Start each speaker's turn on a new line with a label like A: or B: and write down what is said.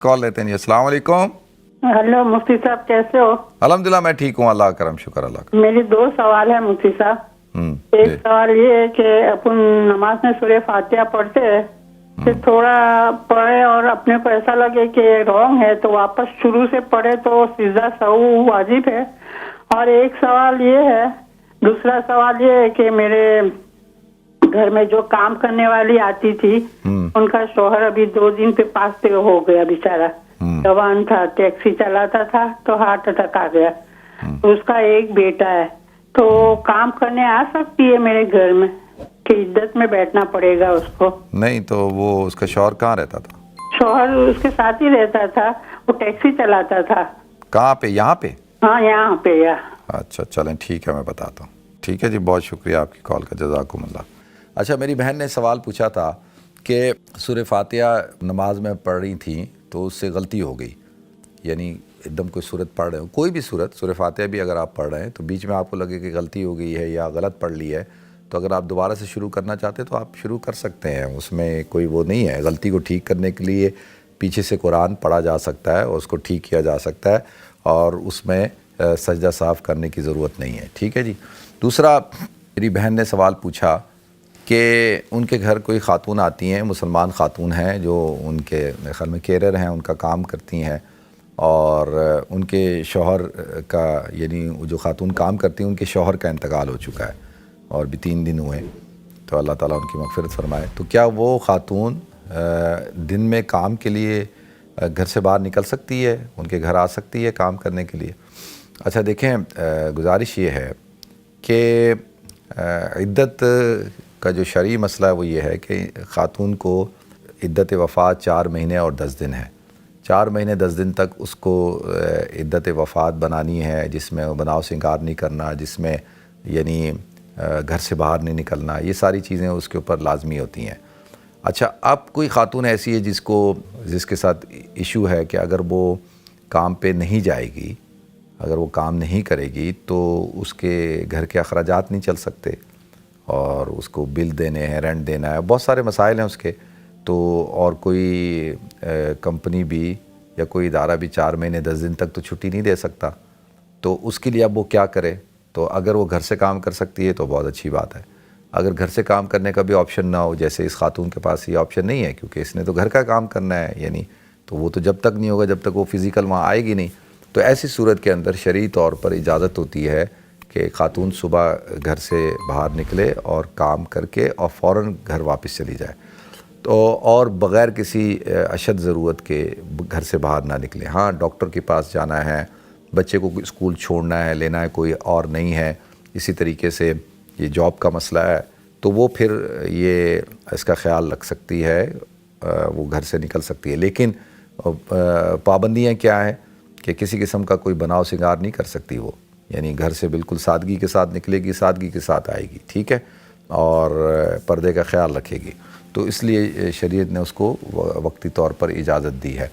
A: کال لیتے ہیں جی. السلام علیکم.
B: ہلو مفتی صاحب، کیسے ہو؟
A: الحمدللہ میں ٹھیک ہوں، اللہ کا کرم، شکر اللہ کا.
B: میری 2 سوال ہیں مفتی صاحب. ایک سوال یہ ہے کہ اپن نماز میں سورہ فاتحہ پڑھتے ہیں کہ تھوڑا پڑھے اور اپنے کو ایسا لگے کہ رانگ ہے تو واپس شروع سے پڑھے تو سجدہ سہو واجب ہے. اور ایک سوال یہ ہے، دوسرا سوال یہ ہے کہ میرے گھر میں جو کام کرنے والی آتی تھی ان کا شوہر ابھی 2 دن پہ پاس پہ ہو گیا بیچارہ. جوان تھا، ٹیکسی چلاتا تھا تو ہارٹ اٹیک آ گیا. تو اس کا ایک بیٹا ہے، تو کام کرنے آ سکتی ہے میرے گھر میں کہ عدت میں بیٹھنا پڑے گا اس کو؟
A: نہیں تو وہ اس کا شوہر کہاں رہتا تھا؟
B: شوہر اس کے ساتھ ہی رہتا تھا، وہ ٹیکسی چلاتا تھا.
A: کہاں پہ؟ یہاں پہ؟
B: ہاں یہاں پہ.
A: اچھا چلیں ٹھیک ہے، میں بتاتا ہوں. ٹھیک ہے جی، بہت شکریہ آپ کی کال کا، جزاکم اللہ. اچھا، میری بہن نے سوال پوچھا تھا کہ سورہ فاتحہ نماز میں پڑھ رہی تھیں تو اس سے غلطی ہو گئی، یعنی ایک دم کوئی صورت پڑھ رہے ہو، کوئی بھی صورت، سورہ فاتحہ بھی اگر آپ پڑھ رہے ہیں تو بیچ میں آپ کو لگے کہ غلطی ہو گئی ہے یا غلط پڑھ لی ہے، تو اگر آپ دوبارہ سے شروع کرنا چاہتے ہیں تو آپ شروع کر سکتے ہیں. اس میں کوئی وہ نہیں ہے. غلطی کو ٹھیک کرنے کے لیے پیچھے سے قرآن پڑھا جا سکتا ہے اور اس کو ٹھیک کیا جا سکتا ہے، اور اس میں سجدہ صاف کرنے کی ضرورت نہیں ہے. ٹھیک ہے جی. دوسرا، میری بہن نے سوال پوچھا کہ ان کے گھر کوئی خاتون آتی ہیں، مسلمان خاتون ہیں جو ان کے میرے خیال میں کیریئر ہیں، ان کا کام کرتی ہیں، اور ان کے شوہر کا، یعنی جو خاتون کام کرتی ہیں ان کے شوہر کا انتقال ہو چکا ہے اور بھی 3 دن ہوئے، تو اللہ تعالیٰ ان کی مغفرت فرمائے. تو کیا وہ خاتون دن میں کام کے لیے گھر سے باہر نکل سکتی ہے، ان کے گھر آ سکتی ہے کام کرنے کے لیے؟ اچھا دیکھیں، گزارش یہ ہے کہ عدت کا جو شرعی مسئلہ ہے وہ یہ ہے کہ خاتون کو عدت وفات 4 مہینے اور 10 دن ہے. 4 مہینے 10 دن تک اس کو عدت وفات بنانی ہے، جس میں بناؤ سنگار نہیں کرنا، جس میں یعنی گھر سے باہر نہیں نکلنا، یہ ساری چیزیں اس کے اوپر لازمی ہوتی ہیں. اچھا، اب کوئی خاتون ایسی ہے جس کے ساتھ ایشو ہے کہ اگر وہ کام پہ نہیں جائے گی، اگر وہ کام نہیں کرے گی تو اس کے گھر کے اخراجات نہیں چل سکتے، اور اس کو بل دینے ہیں، رینٹ دینا ہے، بہت سارے مسائل ہیں اس کے. تو اور کوئی کمپنی بھی یا کوئی ادارہ بھی 4 مہینے 10 دن تک تو چھٹی نہیں دے سکتا. تو اس کے لیے اب وہ کیا کرے؟ تو اگر وہ گھر سے کام کر سکتی ہے تو بہت اچھی بات ہے. اگر گھر سے کام کرنے کا بھی آپشن نہ ہو، جیسے اس خاتون کے پاس یہ آپشن نہیں ہے کیونکہ اس نے تو گھر کا کام کرنا ہے، یعنی تو وہ تو جب تک نہیں ہوگا جب تک وہ فزیکل وہاں آئے گی نہیں. تو ایسی صورت کے اندر شرعی طور پر اجازت ہوتی ہے کہ خاتون صبح گھر سے باہر نکلے اور کام کر کے اور فوراً گھر واپس چلی جائے، تو اور بغیر کسی اشد ضرورت کے گھر سے باہر نہ نکلے. ہاں، ڈاکٹر کے پاس جانا ہے، بچے کو اسکول چھوڑنا ہے، لینا ہے، کوئی اور نہیں ہے. اسی طریقے سے یہ جاب کا مسئلہ ہے تو وہ پھر یہ اس کا خیال رکھ سکتی ہے، وہ گھر سے نکل سکتی ہے. لیکن پابندیاں کیا ہیں کہ کسی قسم کا کوئی بناؤ سنگار نہیں کر سکتی وہ، یعنی گھر سے بالکل سادگی کے ساتھ نکلے گی، سادگی کے ساتھ آئے گی. ٹھیک ہے، اور پردے کا خیال رکھے گی. تو اس لیے شریعت نے اس کو وقتی طور پر اجازت دی ہے.